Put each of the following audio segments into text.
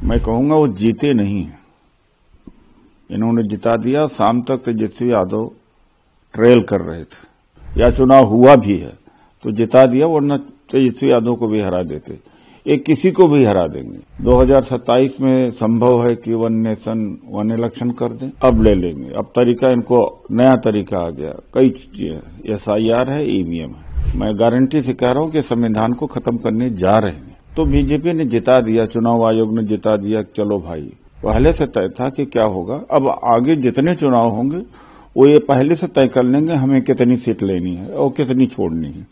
मैं कहूंगा वो जीते नहीं हैं। इन्होंने जिता दिया। शाम तक तेजस्वी यादव ट्रेल कर रहे थे या चुनाव हुआ भी है तो जिता दिया, वरना तेजस्वी यादव को भी हरा देते। ये किसी को भी हरा देंगे। 2027 में संभव है कि वन नेशन वन इलेक्शन कर दें। अब ले लेंगे। अब तरीका इनको नया तरीका आ गया। कई चीजें SIR है, EVM है। मैं गारंटी से कह रहा हूं कि संविधान को खत्म करने जा रहे हैं। तो बीजेपी ने जिता दिया, चुनाव आयोग ने जिता दिया। चलो भाई, पहले से तय था कि क्या होगा। अब आगे जितने चुनाव होंगे वो ये पहले से तय कर लेंगे हमें कितनी सीट लेनी है और कितनी छोड़नी है।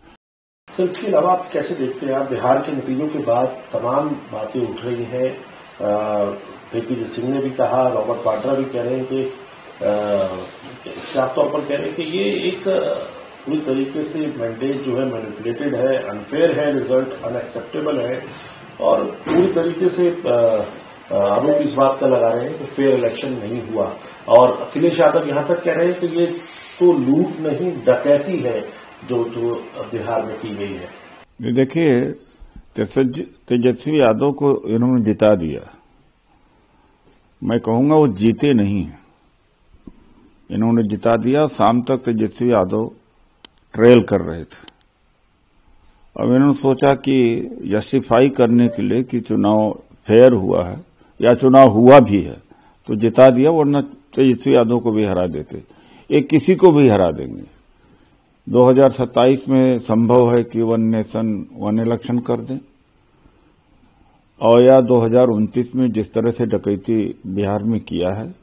सर, इसके अलावा आप कैसे देखते हैं? आप बिहार के नतीजों के बाद तमाम बातें उठ रही हैं। दिग्विजय सिंह ने भी कहा, रॉबर्ट वाड्रा भी कह रहे हैं कि साफ तौर पर कह रहे हैं कि ये एक पूरी तरीके से मैंडेट जो है मैनिपुलेटेड है, अनफेयर है, रिजल्ट अनएक्सेप्टेबल है और पूरी तरीके से आरोप इस बात का लगा रहे हैं कि फेयर इलेक्शन नहीं हुआ। और अखिलेश यादव यहां तक कह रहे हैं कि ये तो लूट नहीं डकैती है जो बिहार में की गई है। देखिए, तेजस्वी यादव को इन्होंने जिता दिया। मैं कहूंगा वो जीते नहीं हैं। इन्होंने जिता दिया। शाम तक तेजस्वी यादव ट्रेल कर रहे थे। अब इन्होंने सोचा कि जस्टिफाई करने के लिए कि चुनाव फेयर हुआ है या चुनाव हुआ भी है तो जिता दिया, वरना तेजस्वी यादव को भी हरा देते। ये किसी को भी हरा देंगे। 2027 में संभव है कि वन नेशन वन इलेक्शन कर दें और या 2029 में जिस तरह से डकैती बिहार में किया है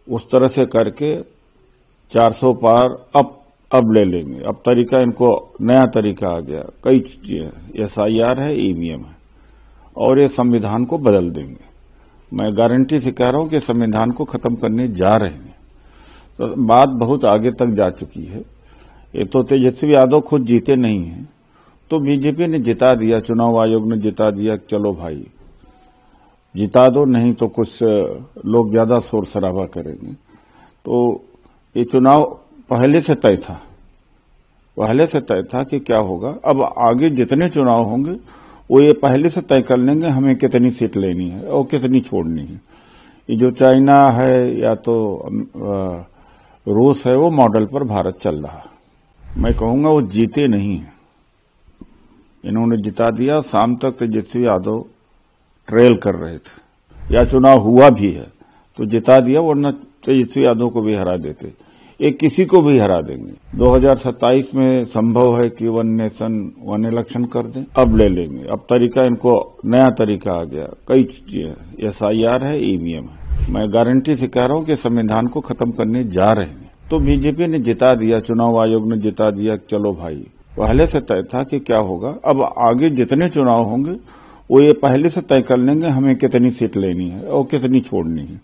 उस तरह से करके 400 पार अब ले लेंगे। अब तरीका इनको नया तरीका आ गया। कई चीजें SIR है, EVM है और ये संविधान को बदल देंगे। मैं गारंटी से कह रहा हूं कि संविधान को खत्म करने जा रहे हैं। तो बात बहुत आगे तक जा चुकी है। ये तो तेजस्वी यादव खुद जीते नहीं हैं तो बीजेपी ने जिता दिया, चुनाव आयोग ने जिता दिया। चलो भाई, जिता दो, नहीं तो कुछ लोग ज्यादा शोर शराबा करेंगे। तो ये चुनाव पहले से तय था। पहले से तय था कि क्या होगा। अब आगे जितने चुनाव होंगे वो ये पहले से तय कर लेंगे हमें कितनी सीट लेनी है और कितनी छोड़नी है। ये जो चाइना है या तो रूस है, वो मॉडल पर भारत चल रहा है। मैं कहूंगा वो जीते नहीं हैं। इन्होंने जिता दिया। शाम तक तेजस्वी यादव ट्रेल कर रहे थे या चुनाव हुआ भी है तो जिता दिया, वरना तेजस्वी यादव को भी हरा देते। ये किसी को भी हरा देंगे। 2027 में संभव है कि वन नेशन वन इलेक्शन कर दें। अब ले लेंगे। अब तरीका इनको नया तरीका आ गया। कई चीजें SIR है, EVM है। मैं गारंटी से कह रहा हूं कि संविधान को खत्म करने जा रहे हैं। तो बीजेपी ने जिता दिया, चुनाव आयोग ने जिता दिया। चलो भाई, पहले से तय था कि क्या होगा। अब आगे जितने चुनाव होंगे वो ये पहले से तय कर लेंगे हमें कितनी सीट लेनी है और कितनी छोड़नी है।